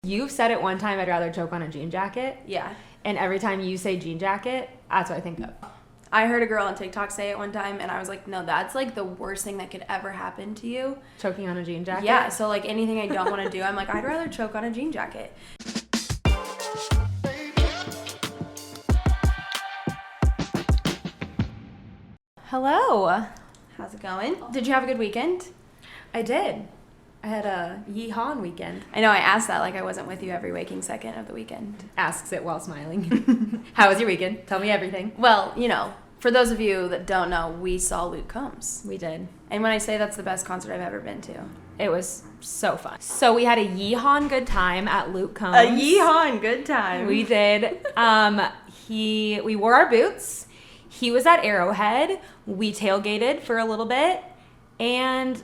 You've said it one time, I'd rather choke on a jean jacket. Yeah. And every time you say jean jacket, that's what I think of. I heard a girl on TikTok say it one time, and I was like, no, that's like the worst thing that could ever happen to you. Choking on a jean jacket? Yeah, so like anything I don't want to do, I'm like, I'd rather choke on a jean jacket. Hello. How's it going? Did you have a good weekend? I did. I had a Yeehawin weekend. I know I asked that like I wasn't with you every waking second of the weekend. Asks it while smiling. How was your weekend? Tell me everything. Well, you know, for those of you that don't know, we saw Luke Combs. We did. And when I say that's the best concert I've ever been to. It was so fun. So we had a Yeehawin good time at Luke Combs. A Yeehawin good time. We did. We wore our boots. He was at Arrowhead. We tailgated for a little bit. And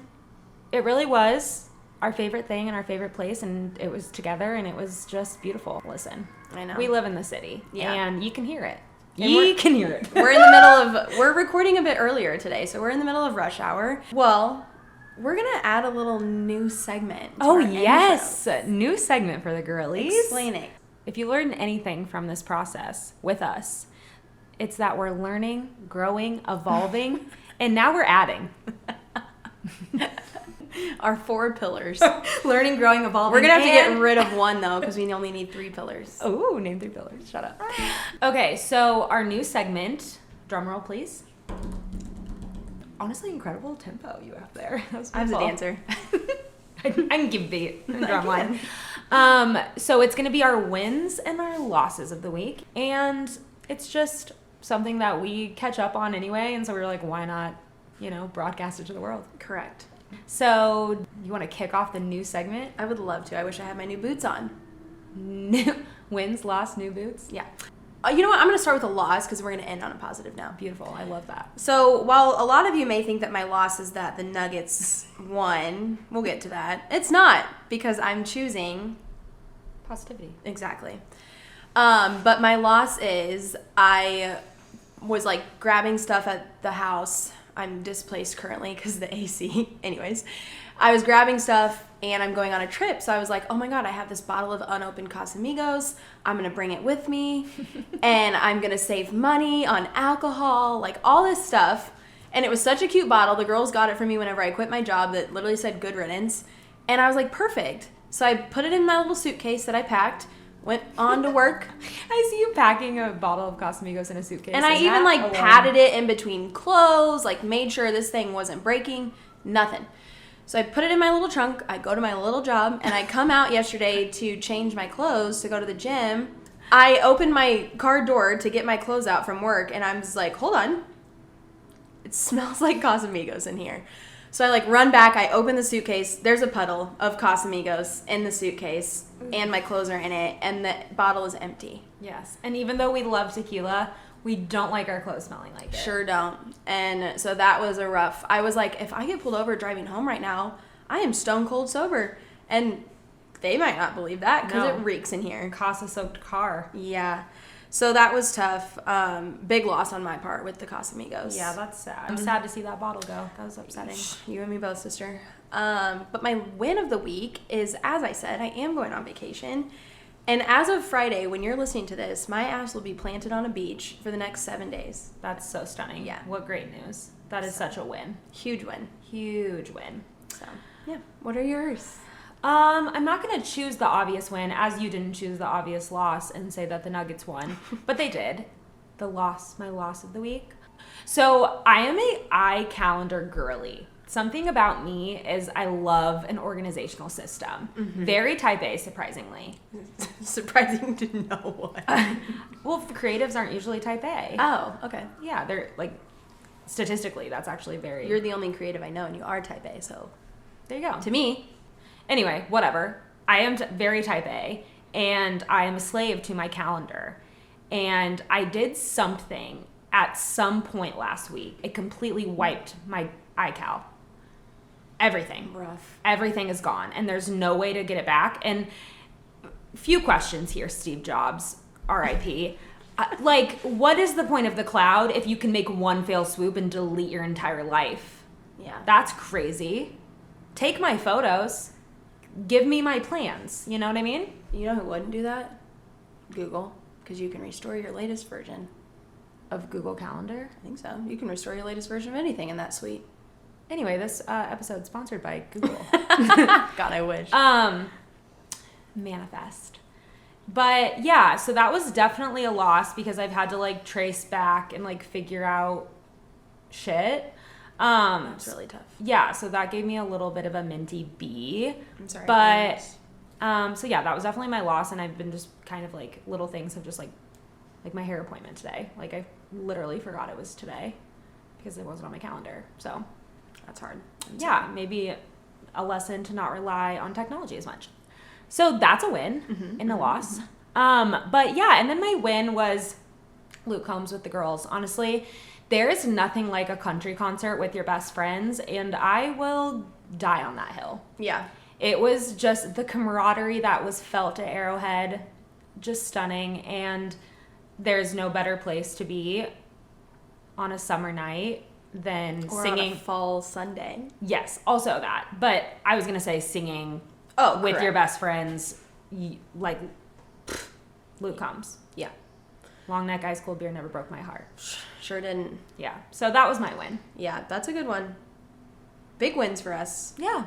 it really was our favorite thing and our favorite place, and it was together, and it was just beautiful. Listen, I know. We live in the city, and you can hear it. You can hear it. We're in the middle of, we're recording a bit earlier today, so we're in the middle of rush hour. Well, we're going to add a little new segment to our yes. intro. New segment for the girlies. Explain it. If you learn anything from this process with us, it's that we're learning, growing, evolving, and now we're adding. Our 4 pillars. Learning, growing, evolving. We're going to have to get rid of one, though, because we only need 3 pillars. Oh, name 3 pillars. Shut up. Okay, so our new segment. Drum roll, please. Honestly, incredible tempo you have there. That was I was a dancer. I can give beat and drum line. So it's going to be our wins and our losses of the week. And it's just something that we catch up on anyway. And so we were like, why not, broadcast it to the world? Correct. So, you want to kick off the new segment? I would love to. I wish I had my new boots on. Wins, loss, new boots? Yeah. You know what? I'm going to start with a loss because we're going to end on a positive now. Beautiful. I love that. So, while a lot of you may think that my loss is that the Nuggets won, we'll get to that. It's not, because I'm choosing positivity. Exactly. But my loss is I was like grabbing stuff at the house. I'm displaced currently because the AC. Anyways, I was grabbing stuff and I'm going on a trip. So I was like, oh my God, I have this bottle of unopened Casamigos. I'm going to bring it with me and I'm going to save money on alcohol, like all this stuff. And it was such a cute bottle. The girls got it for me whenever I quit my job that literally said good riddance. And I was like, perfect. So I put it in my little suitcase that I packed. Went on to work. I see you packing a bottle of Casamigos in a suitcase. And I even patted it in between clothes, made sure this thing wasn't breaking, nothing. So I put it in my little trunk. I go to my little job and I come out yesterday to change my clothes to go to the gym. I opened my car door to get my clothes out from work and I'm just like, hold on. It smells like Casamigos in here. So I run back, I open the suitcase, there's a puddle of Casamigos in the suitcase, and my clothes are in it, and the bottle is empty. Yes, and even though we love tequila, we don't like our clothes smelling like it. Sure don't. And so that was a rough, I was like, if I get pulled over driving home right now, I am stone cold sober. And they might not believe that, because it reeks in here. Casa-soaked car. Yeah. So that was tough. Big loss on my part with the Casamigos. Yeah, that's sad. I'm sad to see that bottle go. That was upsetting. You and me both, sister. But my win of the week is, as I said, I am going on vacation. And as of Friday, when you're listening to this, my ass will be planted on a beach for the next 7 days. That's so stunning. Yeah. What great news. That is such a win. Huge win. Huge win. So, yeah. What are yours? I'm not going to choose the obvious win, as you didn't choose the obvious loss and say that the Nuggets won, but they did. My loss of the week. So I am a iCalendar girly. Something about me is I love an organizational system. Mm-hmm. Very type A, surprisingly. Surprising to know what? Well, the creatives aren't usually type A. Oh, okay. Yeah, they're statistically, that's actually very... You're the only creative I know, and you are type A, so... There you go. To me... Anyway, whatever. I am very type A, and I am a slave to my calendar. And I did something at some point last week. It completely wiped my iCal. Everything. Rough. Everything is gone, and there's no way to get it back. And few questions here, Steve Jobs, R.I.P. What is the point of the cloud if you can make one fell swoop and delete your entire life? Yeah. That's crazy. Take my photos. Give me my plans. You know what I mean? You know who wouldn't do that? Google, because you can restore your latest version. Of Google Calendar? I think so. You can restore your latest version of anything in that suite. Anyway, this episode sponsored by Google. God, I wish. Manifest. But yeah, so that was definitely a loss because I've had to like trace back and like figure out shit. That's really tough. Yeah, so that gave me a little bit of a minty B. I'm sorry. But so yeah, that was definitely my loss, and I've been just kind of like little things have just like my hair appointment today. Like I literally forgot it was today because it wasn't on my calendar. So that's hard. Yeah, maybe a lesson to not rely on technology as much. So that's a win and a loss. But yeah, and then my win was Luke Combs with the girls. Honestly, there is nothing like a country concert with your best friends, and I will die on that hill. Yeah. It was just the camaraderie that was felt at Arrowhead, just stunning, and there's no better place to be on a summer night than or singing on a fall Sunday. Yes, also that. But I was gonna say singing with correct. your best friends, like Luke Combs. Yeah. Long neck ice cold beer never broke my heart. Sure didn't. Yeah. So that was my win. Yeah, that's a good one. Big wins for us. Yeah.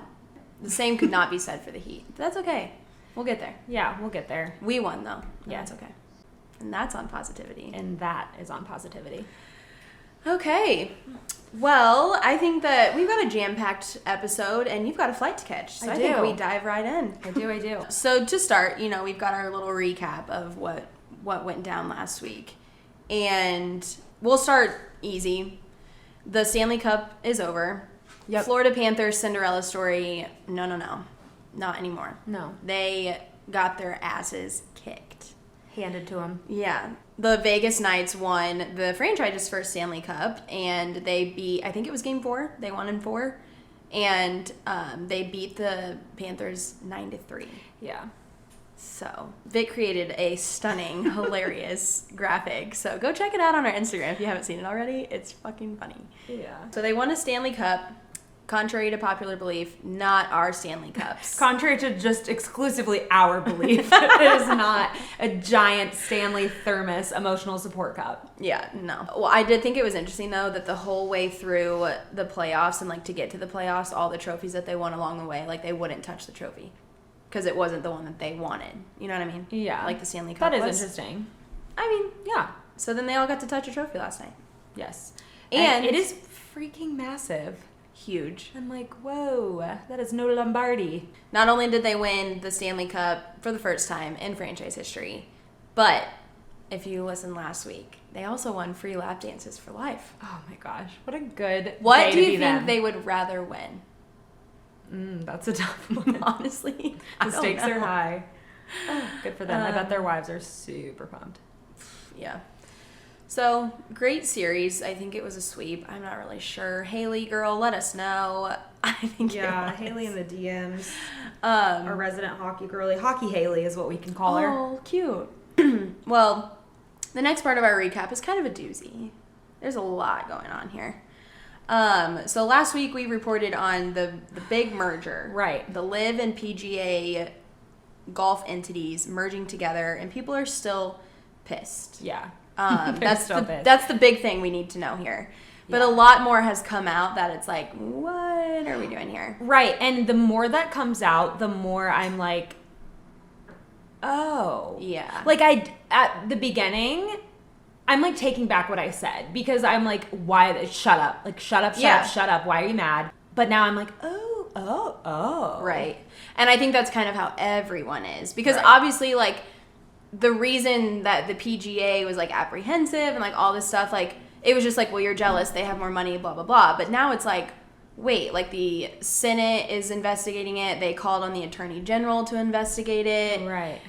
The same could not be said for the Heat. That's okay. We'll get there. Yeah, we'll get there. We won though. Yeah, that's okay. And that's on positivity. And that is on positivity. Okay. Well, I think that we've got a jam-packed episode, and you've got a flight to catch. So I think we dive right in. I do. So to start, we've got our little recap of what went down last week. And we'll start easy. The Stanley Cup is over. Yep. Florida Panthers Cinderella story. No. Not anymore. No. They got their asses kicked. Handed to him. Yeah. The Vegas Knights won the franchise's first Stanley Cup, and they beat, I think it was game 4. They won in 4. And they beat the Panthers 9-3. Yeah. So, Vic created a stunning, hilarious graphic. So, go check it out on our Instagram if you haven't seen it already. It's fucking funny. Yeah. So, they won a Stanley Cup. Contrary to popular belief, not our Stanley Cups. Contrary to just exclusively our belief, it is not a giant Stanley Thermos emotional support cup. Yeah, no. Well, I did think it was interesting, though, that the whole way through the playoffs and, to get to the playoffs, all the trophies that they won along the way, they wouldn't touch the trophy. Because it wasn't the one that they wanted. You know what I mean? Yeah. Like the Stanley Cup That is was. Interesting. I mean, yeah. So then they all got to touch a trophy last night. Yes. And it is freaking massive. Huge. I'm like, whoa, that is no Lombardi. Not only did they win the Stanley Cup for the first time in franchise history, but if you listened last week, they also won free lap dances for life. Oh my gosh, what a good What day do to you be think them. they would rather win? That's a tough one. Honestly, The stakes are high. Oh, good for them. I bet their wives are super pumped. Yeah. So, great series. I think it was a sweep. I'm not really sure. Haley, girl, let us know. I think Haley in the DMs. Our resident hockey girly. Hockey Haley is what we can call her. Oh, cute. Well, the next part of our recap is kind of a doozy. There's a lot going on here. So last week we reported on the big merger. Right. The LIV and PGA golf entities merging together, and people are still pissed. Yeah. That's the big thing we need to know here. But a lot more has come out that it's like, what are we doing here? Right. And the more that comes out, the more I'm like, oh. Yeah. At the beginning, I'm taking back what I said because I'm like, why? Shut up. Shut up. Why are you mad? But now I'm like, oh. Right. And I think that's kind of how everyone is. Because obviously, the reason that the PGA was apprehensive and all this stuff, it was just well, you're jealous, they have more money, blah blah blah. But now it's wait, the Senate is investigating it, they called on the Attorney General to investigate it, right?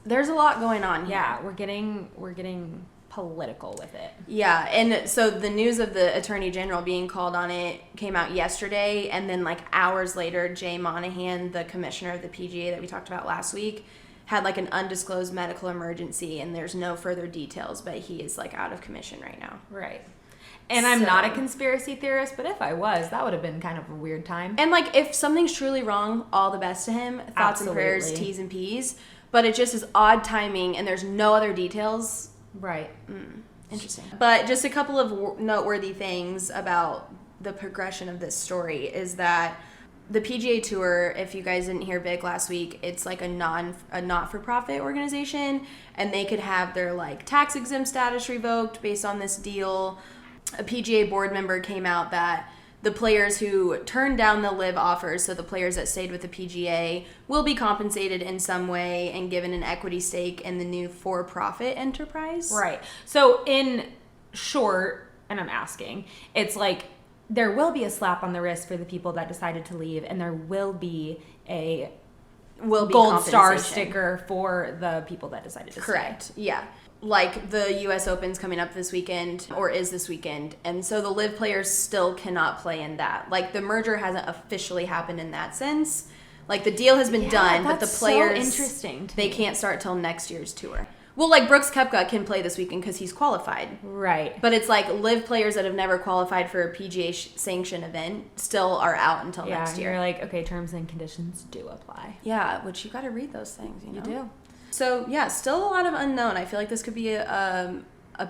There's a lot going on here. Yeah, we're getting political with it. Yeah, and so the news of the Attorney General being called on it came out yesterday, and then hours later, Jay Monahan, the commissioner of the PGA that we talked about last week, had an undisclosed medical emergency, and there's no further details, but he is out of commission right now. Right. And I'm not a conspiracy theorist, but if I was, that would have been kind of a weird time. And, like, if something's truly wrong, all the best to him. Thoughts and prayers, T's and P's. But it just is odd timing, and there's no other details. Right. Interesting. But just a couple of noteworthy things about the progression of this story is that the PGA Tour, if you guys didn't hear Vic last week, it's like a not-for-profit organization, and they could have their, like, tax-exempt status revoked based on this deal. A PGA board member came out that the players who turned down the live offers, so the players that stayed with the PGA, will be compensated in some way and given an equity stake in the new for-profit enterprise. Right. So in short, and I'm asking, it's like there will be a slap on the wrist for the people that decided to leave, and there will be a gold star sticker for the people that decided to stay. Correct. Yeah. Like the U.S. Open's coming up this weekend, or is this weekend, and so the live players still cannot play in that. Like, the merger hasn't officially happened in that sense. Like, the deal has been done, but the players, so interesting they can't start till next year's tour. Well, like, Brooks Koepka can play this weekend because he's qualified. Right. But it's like live players that have never qualified for a PGA sanction event still are out until next year. You're like, okay, terms and conditions do apply. Yeah, which you got to read those things, you know? You do. So, yeah, still a lot of unknown. I feel like this could be a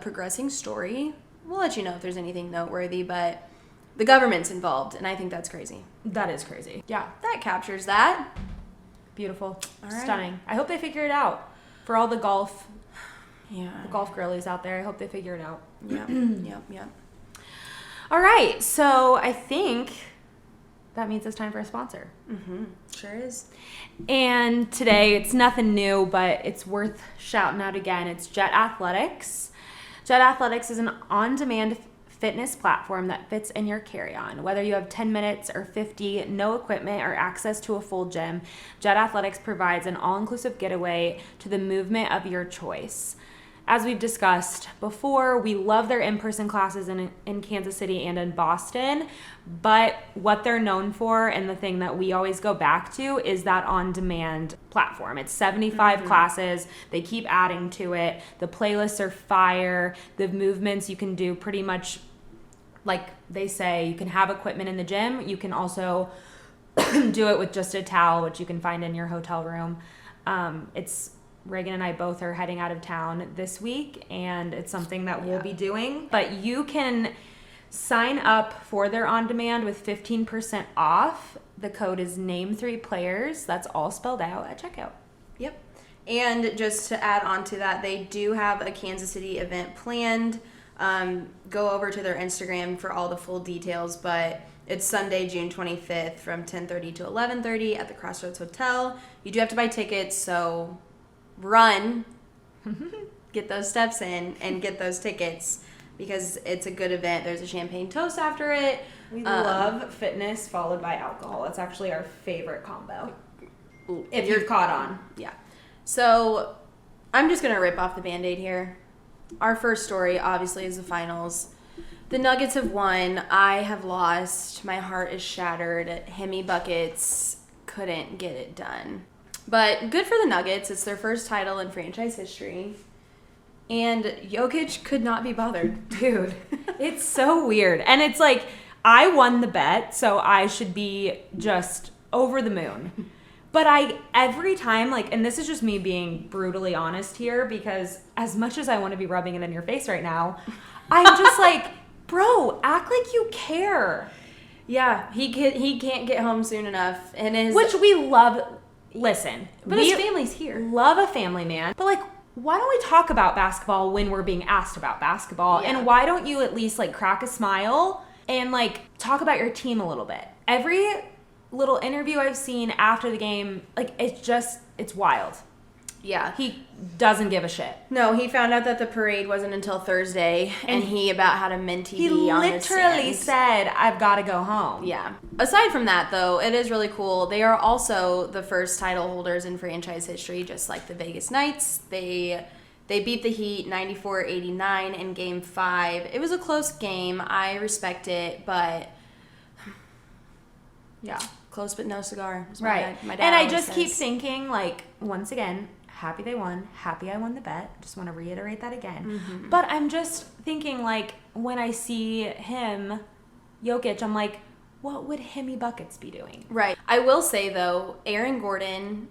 progressing story. We'll let you know if there's anything noteworthy, but the government's involved, and I think that's crazy. That is crazy. Yeah. That captures that. Beautiful. All right. Stunning. I hope they figure it out. For all the golf girlies out there, I hope they figure it out. Yeah, yeah. All right, so I think that means it's time for a sponsor. Sure is. And today, it's nothing new, but it's worth shouting out again. It's Jet Athletics. Jet Athletics is an on-demand fitness platform that fits in your carry-on. Whether you have 10 minutes or 50, no equipment or access to a full gym, Jet Athletics provides an all-inclusive getaway to the movement of your choice. As we've discussed before, we love their in-person classes in Kansas City and in Boston, but what they're known for and the thing that we always go back to is that on-demand platform. It's 75 classes. They keep adding to it. The playlists are fire. The movements you can do pretty much like they say. You can have equipment in the gym. You can also do it with just a towel, which you can find in your hotel room. Raegan and I both are heading out of town this week, and it's something that we'll be doing. But you can sign up for their on-demand with 15% off. The code is NAME3PLAYERS. That's all spelled out at checkout. Yep. And just to add on to that, they do have a Kansas City event planned. Go over to their Instagram for all the full details, but it's Sunday, June 25th from 10:30 to 11:30 at the Crossroads Hotel. You do have to buy tickets, so run, get those steps in, and get those tickets because it's a good event. There's a champagne toast after it. We love fitness followed by alcohol. That's actually our favorite combo. If you've caught on. Yeah. So I'm just going to rip off the Band-Aid here. Our first story, obviously, is the finals. The Nuggets have won. I have lost. My heart is shattered. Hemi Buckets couldn't get it done. But good for the Nuggets. It's their first title in franchise history. And Jokic could not be bothered. Dude, it's so weird. And it's like, I won the bet, so I should be just over the moon. But every time, like, and this is just me being brutally honest here, because as much as I want to be rubbing it in your face right now, I'm just like, bro, act like you care. Yeah, he can't get home soon enough. And which we love. Listen, but his family's here. Love a family man. But, like, why don't we talk about basketball when we're being asked about basketball? Yeah. And why don't you at least, like, crack a smile and, like, talk about your team a little bit? Every little interview I've seen after the game, like, it's wild. Yeah. He doesn't give a shit. No, he found out that the parade wasn't until Thursday, and he about had a Minty He on literally said, I've got to go home. Yeah. Aside from that, though, it is really cool. They are also the first title holders in franchise history, just like the Vegas Knights. They beat the Heat 94-89 in Game 5. It was a close game. I respect it, but yeah, close but no cigar. Right. My dad and I always just says. keep thinking, like, once again, Happy they won. Happy I won the bet. Just want to reiterate that again. Mm-hmm. But I'm just thinking, like, when I see him, Jokic, I'm like, what would Himmy Buckets be doing? Right. I will say, though, Aaron Gordon,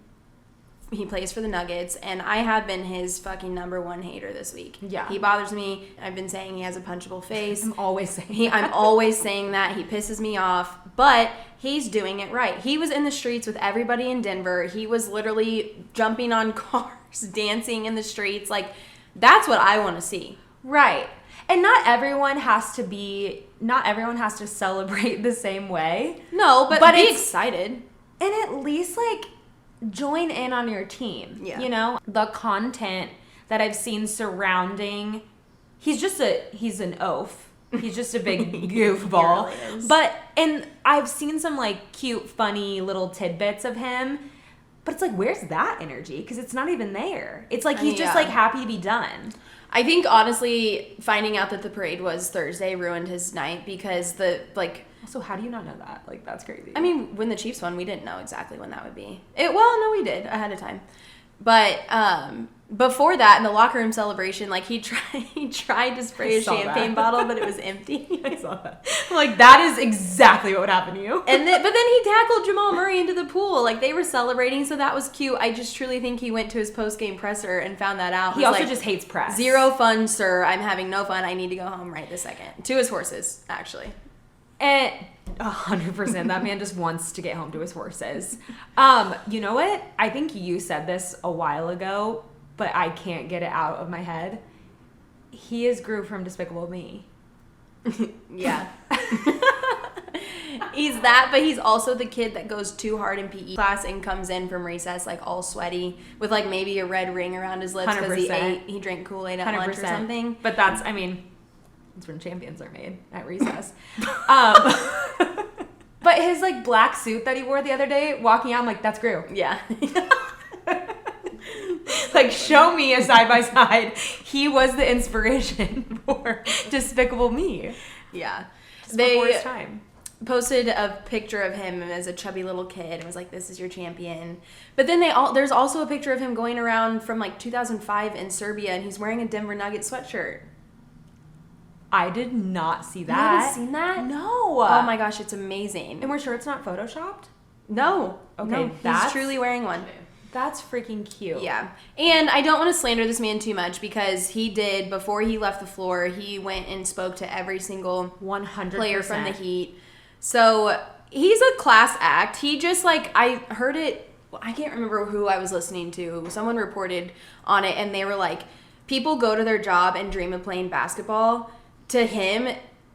he plays for the Nuggets, and I have been his fucking number one hater this week. Yeah. He bothers me. I've been saying he has a punchable face. I'm always saying I'm always saying that. He pisses me off, but he's doing it right. He was in the streets with everybody in Denver. He was literally jumping on cars, dancing in the streets. Like, that's what I want to see. Right. And not everyone has to celebrate the same way. No, but be excited. And at least, like, join in on your team. Yeah. You know? The content that I've seen surrounding, he's an oaf. He's just a big goofball. He really is. And I've seen some, like, cute, funny little tidbits of him. But it's like, where's that energy? Because it's not even there. It's like he's just, like, happy to be done. I think, honestly, finding out that the parade was Thursday ruined his night because So how do you not know that? Like, that's crazy. I mean, when the Chiefs won, we didn't know exactly when that would be. No, we did ahead of time. But before that, in the locker room celebration, like, he tried to spray a champagne bottle, but it was empty. I saw that. I'm like, that is exactly what would happen to you. But then he tackled Jamal Murray into the pool. Like, they were celebrating, so that was cute. I just truly think he went to his post-game presser and found that out. He also just hates press. Zero fun, sir. I'm having no fun. I need to go home right this second. To his horses, actually. And 100%, that man just wants to get home to his horses. You know what? I think you said this a while ago, but I can't get it out of my head. He is Gru from Despicable Me. Yeah. He's that, but he's also the kid that goes too hard in PE class and comes in from recess like all sweaty with like maybe a red ring around his lips because he drank Kool-Aid at lunch or something. But that's when champions are made, at recess. But his, like, black suit that he wore the other day, walking out, I'm like, that's Gru. Yeah. Like, show me a side-by-side. He was the inspiration for Despicable Me. Yeah. Just before his time. Posted a picture of him as a chubby little kid and was like, this is your champion. But then there's also a picture of him going around from, like, 2005 in Serbia, and he's wearing a Denver Nuggets sweatshirt. I did not see that. You haven't seen that? No. Oh my gosh, it's amazing. And we're sure it's not photoshopped? No. Okay, no, he's truly wearing one. That's freaking cute. Yeah. And I don't want to slander this man too much because he did, before he left the floor, he went and spoke to every single 100% player from the Heat. So he's a class act. He just, like, I heard it, I can't remember who I was listening to. Someone reported on it and they were like, people go to their job and dream of playing basketball. To him,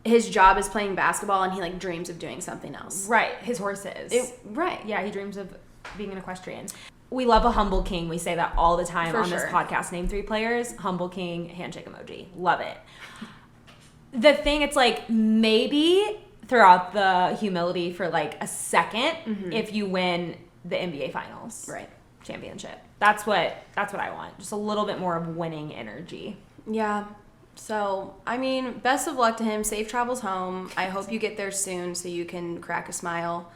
his job is playing basketball and he, like, dreams of doing something else. Right. His horses. Right. Yeah, he dreams of being an equestrian. We love a humble king. We say that all the time on this podcast. Name 3 players. Humble king, handshake emoji. Love it. The thing, it's like, maybe throughout the humility for, like, a second if you win the NBA Finals. Right. Championship. That's what I want. Just a little bit more of winning energy. Yeah. So, I mean, best of luck to him. Safe travels home. I hope you get there soon so you can crack a smile.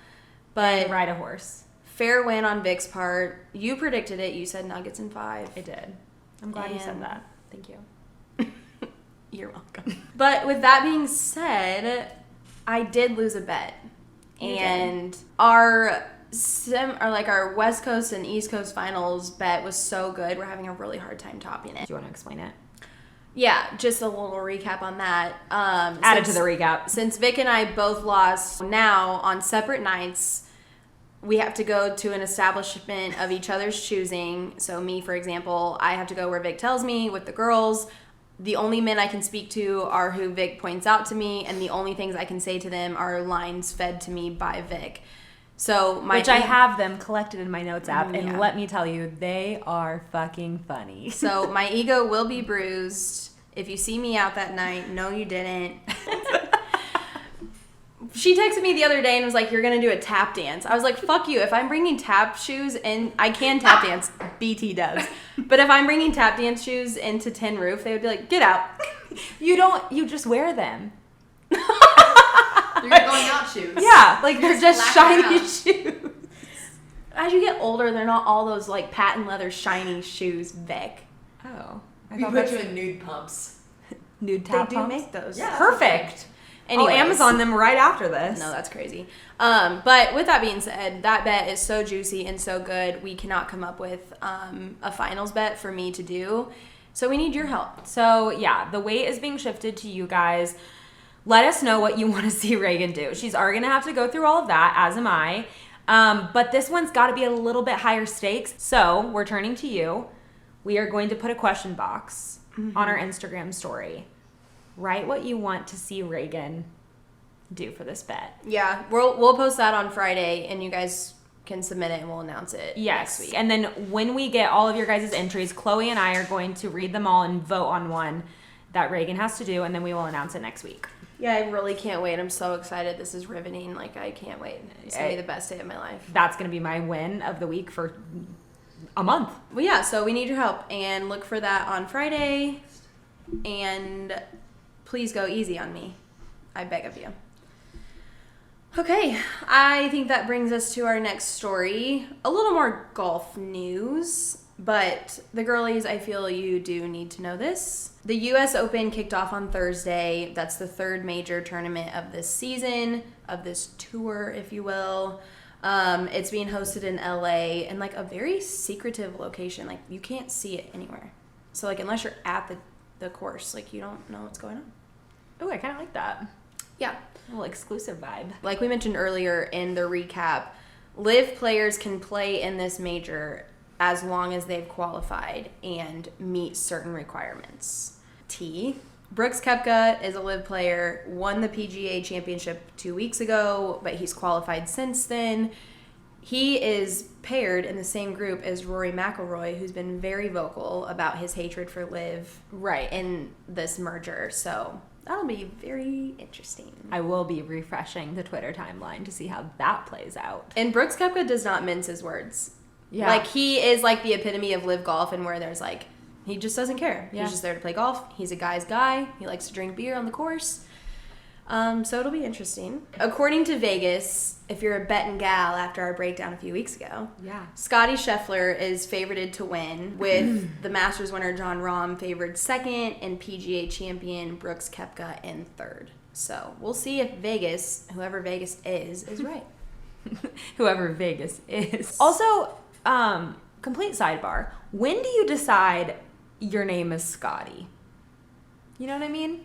But ride a horse. Fair win on Vic's part. You predicted it. You said Nuggets in 5. I did. I'm glad you said that. Thank you. You're welcome. But with that being said, I did lose a bet. And our West Coast and East Coast finals bet was so good. We're having a really hard time topping it. Do you want to explain it? Yeah, just a little recap on that. Added to the recap. Since Vic and I both lost, now on separate nights, we have to go to an establishment of each other's choosing. So me, for example, I have to go where Vic tells me with the girls. The only men I can speak to are who Vic points out to me, and the only things I can say to them are lines fed to me by Vic. So Which I have them collected in my notes app, and let me tell you, they are fucking funny. So my ego will be bruised. If you see me out that night, no, you didn't. She texted me the other day and was like, you're going to do a tap dance. I was like, fuck you. If I'm bringing tap shoes in, I can tap dance. BT does. But if I'm bringing tap dance shoes into Tin Roof, they would be like, get out. You just wear them. They're going out shoes. Yeah, like they're just shiny shoes. As you get older, they're not all those like patent leather shiny shoes, Vic. Oh. We put you in nude pumps. Nude tap They do pumps? make those. Yeah. Perfect. Anyways. I'll Amazon them right after this. No, that's crazy. But with that being said, that bet is so juicy and so good. We cannot come up with a finals bet for me to do. So we need your help. So, yeah, the weight is being shifted to you guys. Let us know what you want to see Raegan do. She's already going to have to go through all of that, as am I. But this one's got to be a little bit higher stakes. So, we're turning to you. We are going to put a question box on our Instagram story. Write what you want to see Raegan do for this bet. Yeah, we'll post that on Friday, and you guys can submit it, and we'll announce it next week. And then when we get all of your guys' entries, Chloe and I are going to read them all and vote on one that Raegan has to do, and then we will announce it next week. Yeah, I really can't wait. I'm so excited. This is riveting. Like, I can't wait. It's going to be the best day of my life. That's going to be my win of the week for a month. Well, yeah, so we need your help, and look for that on Friday, and please go easy on me. I beg of you. Okay, I think that brings us to our next story. A little more golf news, but the girlies, I feel you do need to know this. The U.S. Open kicked off on Thursday. That's the third major tournament of this season, of this tour, if you will. It's being hosted in LA in like a very secretive location. Like, you can't see it anywhere. So like, unless you're at the course, like, you don't know what's going on. Oh, I kind of like that. Yeah. A little exclusive vibe. Like we mentioned earlier in the recap, LIV players can play in this major as long as they've qualified and meet certain requirements. Brooks Koepka is a LIV player, won the PGA Championship 2 weeks ago, but he's qualified since then. He is paired in the same group as Rory McIlroy, who's been very vocal about his hatred for LIV in this merger. So that'll be very interesting. I will be refreshing the Twitter timeline to see how that plays out. And Brooks Koepka does not mince his words. Yeah. Like, he is like the epitome of LIV golf, and where there's like, he just doesn't care. Yeah. He's just there to play golf. He's a guy's guy. He likes to drink beer on the course. So it'll be interesting. According to Vegas, if you're a betting gal after our breakdown a few weeks ago, Yeah. Scottie Scheffler is favorited to win, with the Masters winner Jon Rahm favored second and PGA champion Brooks Koepka in third. So we'll see if Vegas, whoever Vegas is right. Whoever Vegas is. Also, complete sidebar. When do you decide your name is Scotty? You know what I mean?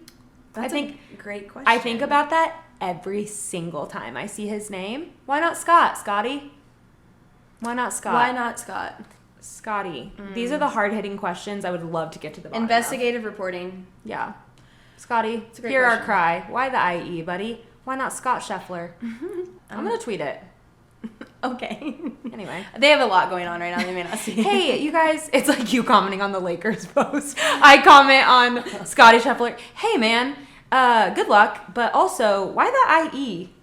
That's I think a great question. I think about that every single time I see his name. Why not Scott? Scotty? Why not Scott? Why not Scott? Scotty. These are the hard-hitting questions I would love to get to the bottom Investigative reporting. of. Yeah. Scotty, It's a great hear our question. cry. Why the IE, buddy? Why not Scott Scheffler? I'm going to tweet it. Okay. Anyway. They have a lot going on right now. They may not see it. Hey, you guys, it's like you commenting on the Lakers post. I comment on Scotty Scheffler. Hey, man, good luck, but also, why the IE?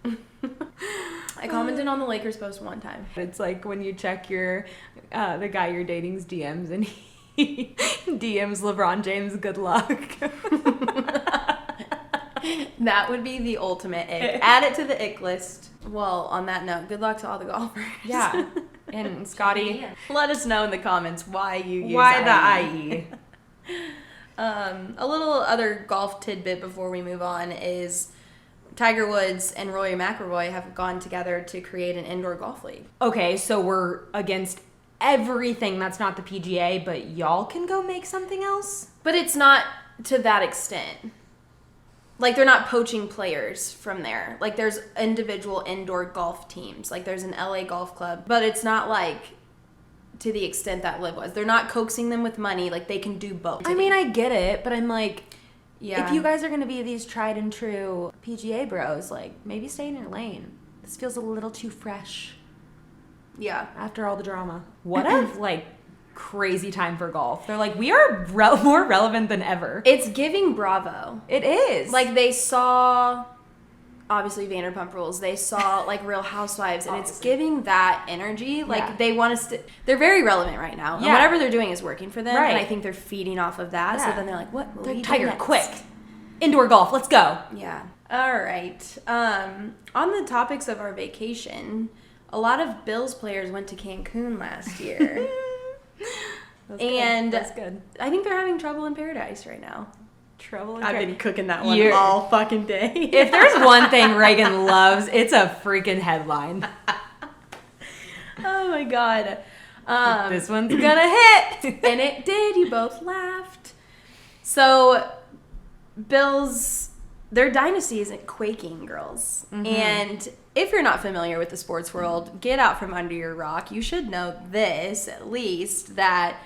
I commented on the Lakers post one time. It's like when you check your the guy you're dating's DMs and he DMs LeBron James, good luck. That would be the ultimate ick. Add it to the ick list. Well, on that note, good luck to all the golfers. Yeah. And Scotty, Let us know in the comments why you use why IE. the IE? A little other golf tidbit before we move on is Tiger Woods and Rory McIlroy have gone together to create an indoor golf league. Okay, so we're against everything that's not the PGA, but y'all can go make something else? But it's not to that extent. Like, they're not poaching players from there. Like, there's individual indoor golf teams. Like, there's an LA golf club. But it's not, like, to the extent that LIV was. They're not coaxing them with money. Like, they can do both. I mean, I get it, but I'm like, yeah. if you guys are going to be these tried and true PGA bros, like, maybe stay in your lane. This feels a little too fresh Yeah. after all the drama. What a, like, crazy time for golf. They're like, we are more relevant than ever. It's giving Bravo. It is. Like, they saw, obviously, Vanderpump Rules. They saw, like, Real Housewives. And it's giving that energy. Like, Yeah. they want to... they're very relevant right now. And Yeah. whatever they're doing is working for them. Right. And I think they're feeding off of that. So Yeah. then they're like, what will we do Tiger, next? quick. Indoor golf, let's go. Yeah. All right. On the topics of our vacation, a lot of Bills players went to Cancun last year. That's good. I think they're having trouble in paradise right now. Trouble in I've paradise. been cooking that one all fucking day. If there's one thing Raegan loves, it's a freaking headline. Oh my god. This one's gonna hit. And it did. You both laughed. So, Bills, their dynasty isn't quaking, girls. Mm-hmm. And if you're not familiar with the sports world, get out from under your rock. You should know this, at least, that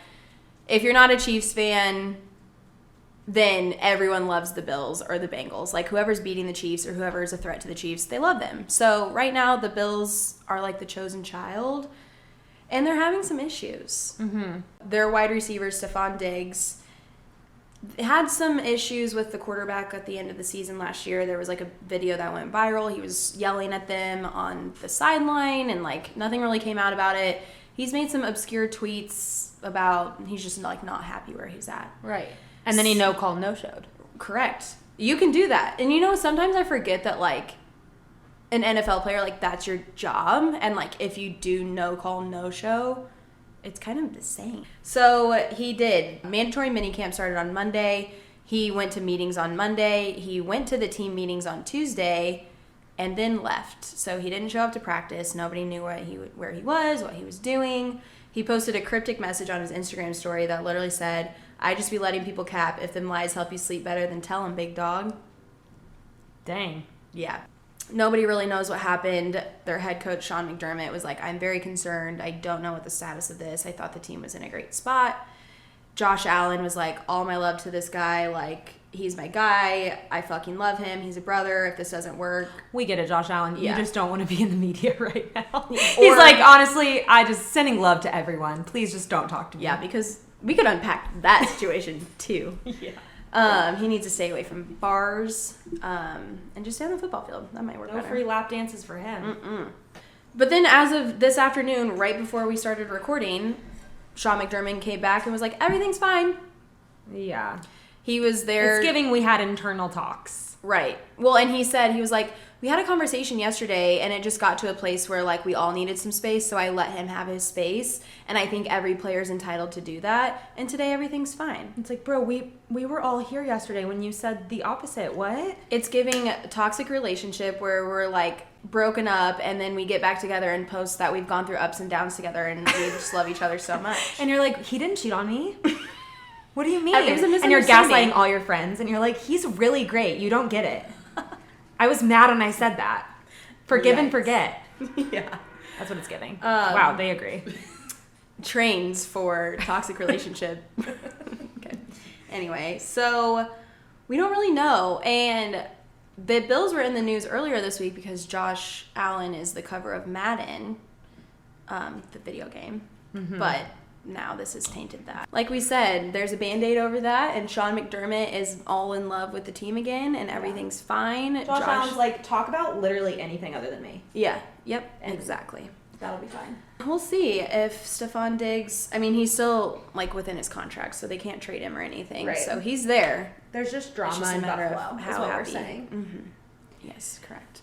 if you're not a Chiefs fan, then everyone loves the Bills or the Bengals. Like, whoever's beating the Chiefs or whoever is a threat to the Chiefs, they love them. So, right now, the Bills are like the chosen child, and they're having some issues. Mm-hmm. Their wide receiver, Stephon Diggs, had some issues with the quarterback at the end of the season last year. There was, like, a video that went viral. He was yelling at them on the sideline, and, like, nothing really came out about it. He's made some obscure tweets about he's just, like, not happy where he's at. Right. And then he no-showed. Correct. You can do that. And you know, sometimes I forget that, like, an NFL player, like, that's your job. And, like, if you do no-show, it's kind of the same. So he did. Mandatory minicamp started on Monday. He went to meetings on Monday. He went to the team meetings on Tuesday and then left. So he didn't show up to practice. Nobody knew where he was, what he was doing. He posted a cryptic message on his Instagram story that literally said, "I just be letting people cap. If them lies help you sleep better, then tell them, big dog." Dang. Yeah. Nobody really knows what happened. Their head coach, Sean McDermott, was like, "I'm very concerned. I don't know what the status of this. I thought the team was in a great spot." Josh Allen was like, "All my love to this guy. Like, he's my guy. I fucking love him. He's a brother. If this doesn't work." We get it, Josh Allen. Yeah. You just don't want to be in the media right now. He's like, honestly, I just sending love to everyone. Please just don't talk to me. Yeah, because we could unpack that situation too. Yeah. He needs to stay away from bars and just stay on the football field. That might work better. No free lap dances for him. Mm-mm. But then as of this afternoon, right before we started recording, Sean McDermott came back and was like, "Everything's fine." Yeah. He was there. It's giving we had internal talks. Right. Well, and he was like, "We had a conversation yesterday and it just got to a place where, like, we all needed some space, so I let him have his space. And I think every player's entitled to do that. And today everything's fine." It's like, bro, we were all here yesterday when you said the opposite. What? It's giving a toxic relationship where we're, like, broken up and then we get back together and post that we've gone through ups and downs together and we just love each other so much. And you're like, he didn't cheat on me? What do you mean? It was a and you're misunderstanding. gaslighting all your friends and you're like, he's really great. You don't get it. I was mad when I said that. Forgive and forget. Yeah. That's what it's giving. Wow, they agree. Trains for toxic relationship. Okay. Anyway, so we don't really know. And the Bills were in the news earlier this week because Josh Allen is the cover of Madden, the video game. Mm-hmm. But now this has tainted that. Like we said, there's a Band-Aid over that, and Sean McDermott is all in love with the team again, and everything's fine. Josh Allen's like, talk about literally anything other than me. Yeah. Yep. And exactly. That'll be fine. We'll see if Stephon Diggs, I mean, he's still, like, within his contract, so they can't trade him or anything. Right. So he's there. There's just drama It's just a in matter Buffalo, of is how what we're happy. saying. Mm-hmm. Yes, correct.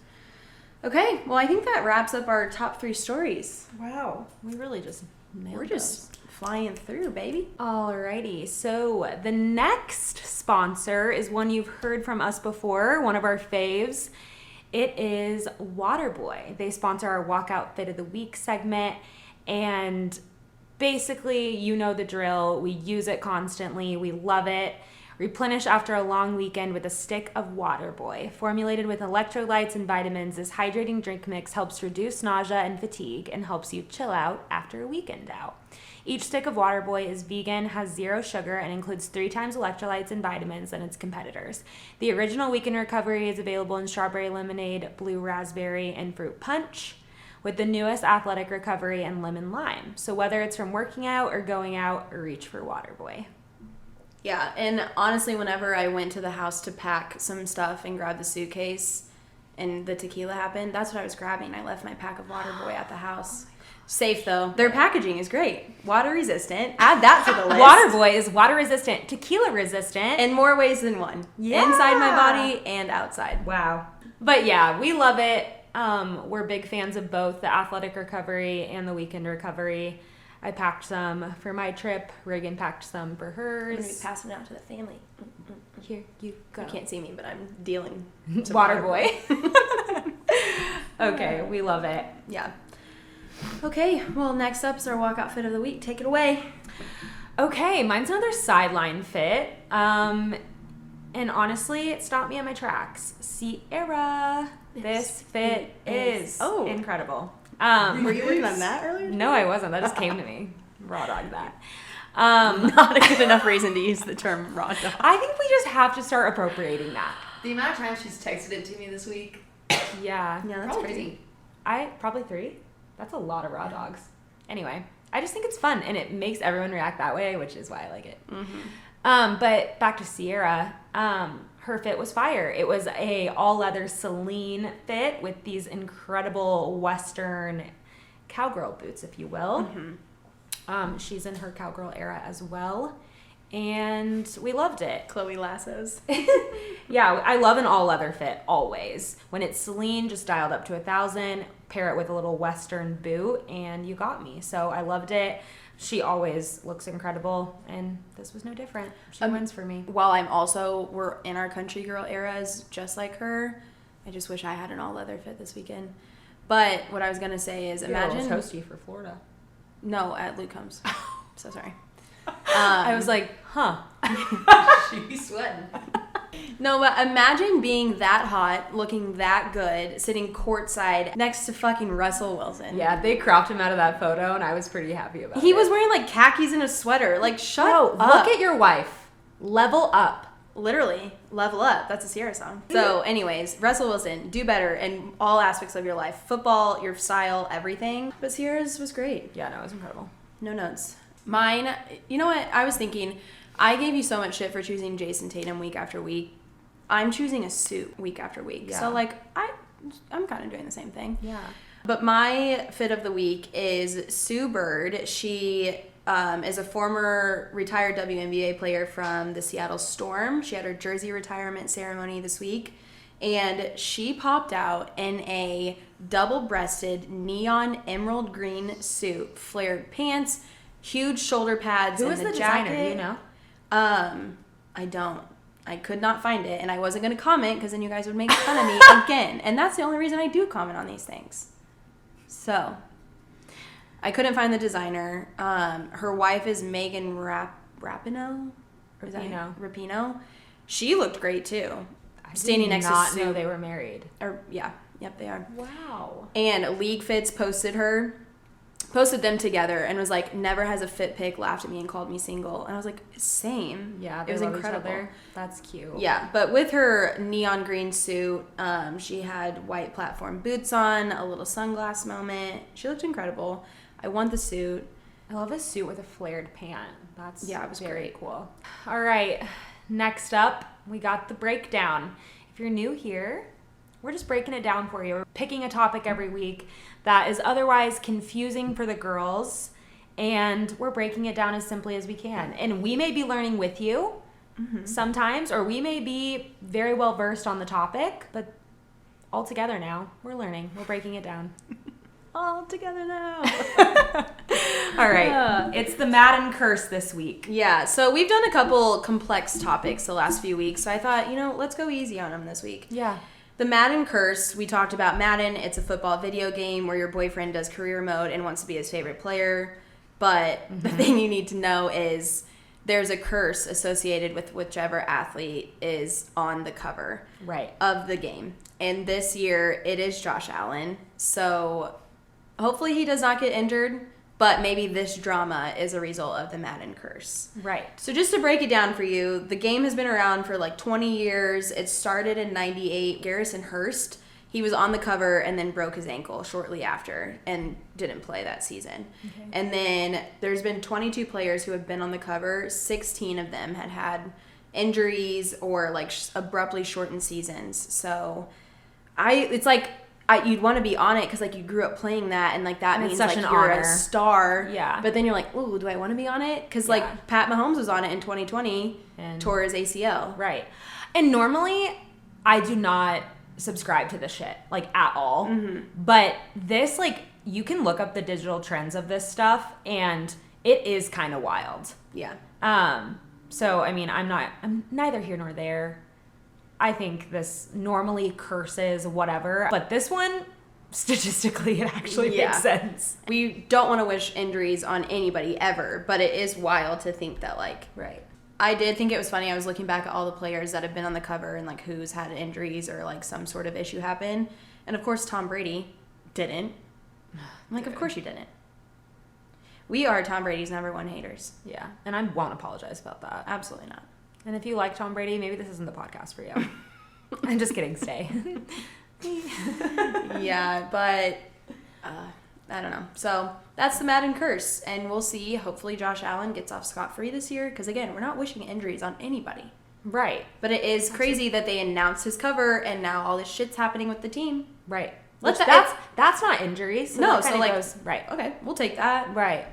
Okay, well, I think that wraps up our top 3 stories. Wow. We really just nailed We're just flying through, baby. Alrighty, so the next sponsor is one you've heard from us before, one of our faves. It is Waterboy. They sponsor our Walkout Fit of the Week segment, and basically, you know the drill. We use it constantly. We love it. Replenish after a long weekend with a stick of Waterboy. Formulated with electrolytes and vitamins, this hydrating drink mix helps reduce nausea and fatigue and helps you chill out after a weekend out. Each stick of Waterboy is vegan, has 0 sugar, and includes 3 times electrolytes and vitamins than its competitors. The original Weekend Recovery is available in strawberry lemonade, blue raspberry, and fruit punch, with the newest Athletic Recovery and lemon lime. So whether it's from working out or going out, reach for Waterboy. Yeah, and honestly, whenever I went to the house to pack some stuff and grab the suitcase and the tequila happened, that's what I was grabbing. I left my pack of Waterboy at the house. Safe, though. Their packaging is great. Water resistant. Add that to the list. Waterboy is water resistant, tequila resistant. In more ways than one. Yeah. Inside my body and outside. Wow. But yeah, we love it. We're big fans of both the athletic recovery and the weekend recovery. I packed some for my trip. Raegan packed some for hers. I'm going to be passing it out to the family. Here you go. You can't see me, but I'm dealing to Water boy. Okay, we love it. Yeah. Okay, well, next up's our walkout fit of the week. Take it away. Okay, mine's another sideline fit. And honestly, it stopped me in my tracks. Sierra. This fit is incredible. Were you working on that earlier? No, I wasn't. That just came to me. Raw dog that. Not a good enough reason to use the term raw dog. I think we just have to start appropriating that. The amount of times she's texted it to me this week. Yeah. Yeah, that's Probably crazy. Probably 3. That's a lot of raw dogs. Anyway, I just think it's fun and it makes everyone react that way, which is why I like it. Mm-hmm. But back to Sierra, her fit was fire. It was a all leather Celine fit with these incredible Western cowgirl boots, if you will. Mm-hmm. She's in her cowgirl era as well. And we loved it. Chloe Lassos. Yeah, I love an all leather fit always. When it's Celine, just dialed up to 1,000, pair it with a little Western boot, and you got me. So I loved it. She always looks incredible, and this was no different. She wins for me. While we're in our country girl eras just like her, I just wish I had an all leather fit this weekend. But what I was going to say is imagine. You're a little toasty for Florida. No, at Luke Combs. So sorry. I was like, huh. She be sweating. No, but imagine being that hot, looking that good, sitting courtside next to fucking Russell Wilson. Yeah, they cropped him out of that photo, and I was pretty happy about it. He was wearing like khakis and a sweater. Like, shut up. Look at your wife. Level up. Literally, level up. That's a Sierra song. So, anyways, Russell Wilson, do better in all aspects of your life. Football, your style, everything. But Sierra's was great. Yeah, no, it was incredible. No notes. Mine, you know what? I was thinking, I gave you so much shit for choosing Jason Tatum week after week. I'm choosing a suit week after week. Yeah. So, like, I'm kind of doing the same thing. Yeah. But my fit of the week is Sue Bird. She is a former retired WNBA player from the Seattle Storm. She had her jersey retirement ceremony this week. And she popped out in a double-breasted neon emerald green suit, flared pants, huge shoulder pads, Who and is the jacket. designer? Do you know? I don't. I could not find it, and I wasn't going to comment because then you guys would make fun of me again. And that's the only reason I do comment on these things. So, I couldn't find the designer. Her wife is Megan Rapinoe? Rapinoe. She looked great too. Standing next to Sue. I did not know they were married. Yep, they are. Wow. And League Fits posted them together and was like, never has a fit pic laughed at me and called me single. And I was like, same. Yeah, it was love incredible. Each other. That's cute. Yeah, but with her neon green suit, she had white platform boots on, a little sunglass moment. She looked incredible. I want the suit. I love a suit with a flared pant. That's it was very great. cool. All right, next up, we got the breakdown. If you're new here, we're just breaking it down for you. We're picking a topic every week that is otherwise confusing for the girls, and we're breaking it down as simply as we can. And we may be learning with you sometimes, or we may be very well versed on the topic, but all together now, we're learning. We're breaking it down. All together now. All right, it's the Madden Curse this week. Yeah, so we've done a couple complex topics the last few weeks, so I thought, let's go easy on them this week. Yeah. The Madden Curse, we talked about Madden. It's a football video game where your boyfriend does career mode and wants to be his favorite player. But the thing you need to know is there's a curse associated with whichever athlete is on the cover of the game. And this year, it is Josh Allen. So hopefully he does not get injured, but maybe this drama is a result of the Madden Curse. Right. So just to break it down for you, the game has been around for like 20 years. It started in 98. Garrison Hurst, he was on the cover and then broke his ankle shortly after and didn't play that season. Okay. And then there's been 22 players who have been on the cover. 16 of them had injuries or like abruptly shortened seasons. So it's like, you'd want to be on it because like you grew up playing that and like that means like you're honor. A star. Yeah. But then you're like, ooh, do I want to be on it? Because like Pat Mahomes was on it in 2020 and tore his ACL. Right. And normally I do not subscribe to this shit, like, at all. But this, like, you can look up the digital trends of this stuff, and it is kind of wild. Yeah. So, I mean, I'm neither here nor there. I think this normally curses, whatever. But this one, statistically, it actually makes sense. We don't want to wish injuries on anybody ever, but it is wild to think that, like... Right. I did think it was funny. I was looking back at all the players that have been on the cover and, like, who's had injuries or, like, some sort of issue happen. And, of course, Tom Brady didn't. I'm like, of course you didn't. We are Tom Brady's #1 haters. Yeah. And I won't apologize about that. Absolutely not. And if you like Tom Brady, maybe this isn't the podcast for you. I'm just kidding. Stay. Yeah, but I don't know. So that's the Madden Curse. And we'll see. Hopefully Josh Allen gets off scot-free this year. Because, again, we're not wishing injuries on anybody. Right. But it is crazy that they announced his cover and now all this shit's happening with the team. Right. That's not injury. So no, that so, like, goes, right. Okay, we'll take that. Right.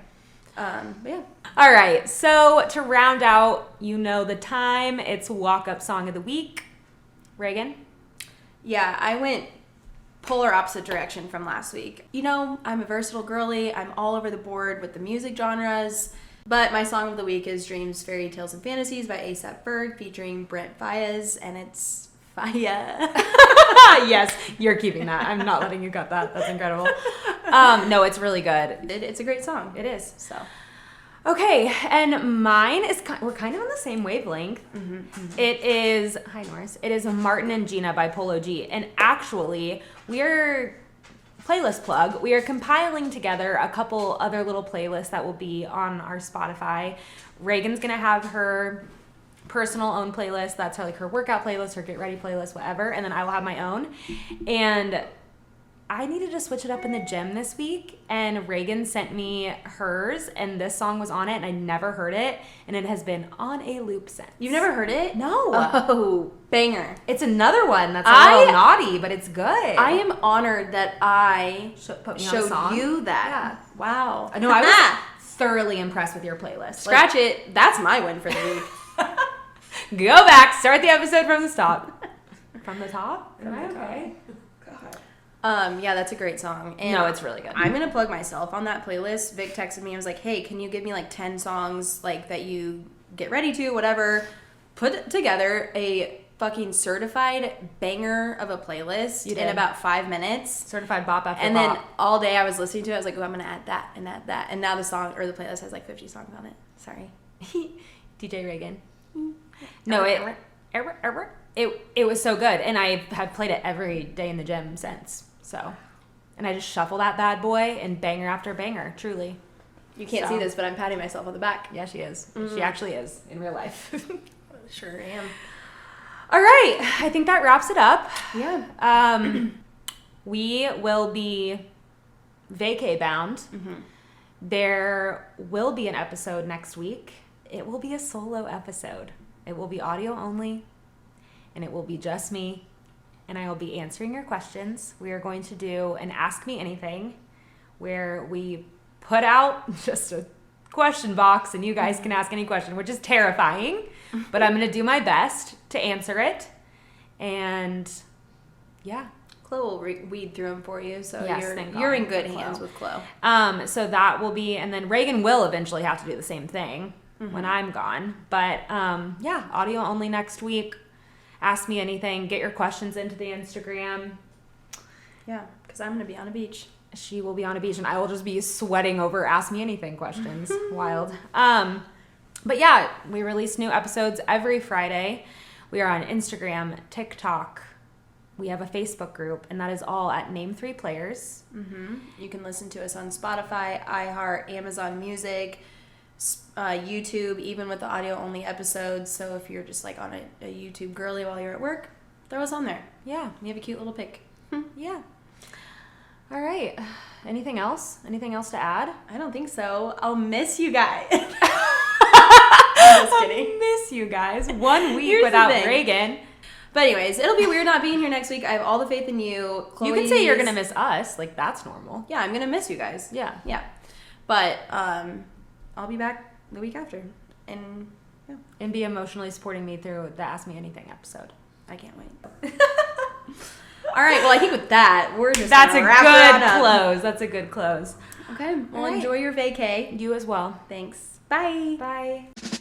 But yeah. All right. So to round out, you know the time. It's walk-up song of the week. Raegan? Yeah, I went polar opposite direction from last week. You know, I'm a versatile girly. I'm all over the board with the music genres. But my song of the week is Dreams, Fairytales, and Fantasies by A$AP Ferg featuring Brent Faiyaz, and it's Fire. Yes, you're keeping that. I'm not letting you cut that. That's incredible. No, it's really good. It's a great song. It is. So, okay, and mine is, we're kind of on the same wavelength. It is, hi Norris, it is Martin and Gina by Polo G. And actually, playlist plug, we are compiling together a couple other little playlists that will be on our Spotify. Raegan's going to have her personal own playlist. That's her, like, her workout playlist, her get ready playlist, whatever. And then I will have my own. And I needed to switch it up in the gym this week, and Raegan sent me hers, and this song was on it, and I never heard it, and it has been on a loop since. you've never heard it? No. Oh, banger. It's another one that's a little naughty, but it's good. I am honored that I Put me on a showed song. you that. Yeah. Wow. No, I was thoroughly impressed with your playlist. Scratch it. That's my win for the week. Go back. Start the episode from the top. From the top? Am I okay? Yeah, that's a great song. And no, it's really good. I'm gonna plug myself on that playlist. Vic texted me and was like, "Hey, can you give me like 10 songs like that you get ready to, whatever? Put together a fucking certified banger of a playlist in about 5 minutes. Certified bop after and bop. then all day I was listening to it. I was like, oh, I'm gonna add that and add that. And now the song or the playlist has like 50 songs on it. Sorry, DJ Raegan. No, it was so good, and I have played it every day in the gym since. So, and I just shuffle that bad boy and banger after banger, truly. You can't see this, but I'm patting myself on the back. Yeah, she is. She actually is in real life. Sure am. All right, I think that wraps it up. Yeah. We will be vacay bound. There will be an episode next week. It will be a solo episode. It will be audio only, and it will be just me, and I will be answering your questions. We are going to do an Ask Me Anything, where we put out just a question box, and you guys can ask any question, which is terrifying, but I'm going to do my best to answer it, and yeah. Chloe will weed through them for you, so Yes, you're in good hands with Chloe. So that will be, and then Raegan will eventually have to do the same thing when I'm gone. But yeah, audio only next week. Ask me anything. Get your questions into the Instagram. Yeah, because I'm going to be on a beach. She will be on a beach, and I will just be sweating over Ask Me Anything questions. Wild. But yeah, we release new episodes every Friday. We are on Instagram, TikTok. We have a Facebook group, and that is all at Name 3 Players. You can listen to us on Spotify, iHeart, Amazon Music, YouTube, even with the audio-only episodes. So if you're just like on a YouTube girly while you're at work, throw us on there. Yeah. You have a cute little pic. Yeah. All right. Anything else? Anything else to add? I don't think so. I'll miss you guys. I'm just kidding. I miss you guys. 1 week Here's the without thing. Raegan. But anyways, it'll be weird not being here next week. I have all the faith in you. You can say you're going to miss us. Like, that's normal. Yeah, I'm going to miss you guys. Yeah. Yeah. But I'll be back the week after. And yeah, And be emotionally supporting me through the Ask Me Anything episode. I can't wait. All right. Well, I think with that, we're just That's a gonna wrap it good up. close. That's a good close. Okay. Well, All right. enjoy your vacay. You as well. Thanks. Bye. Bye.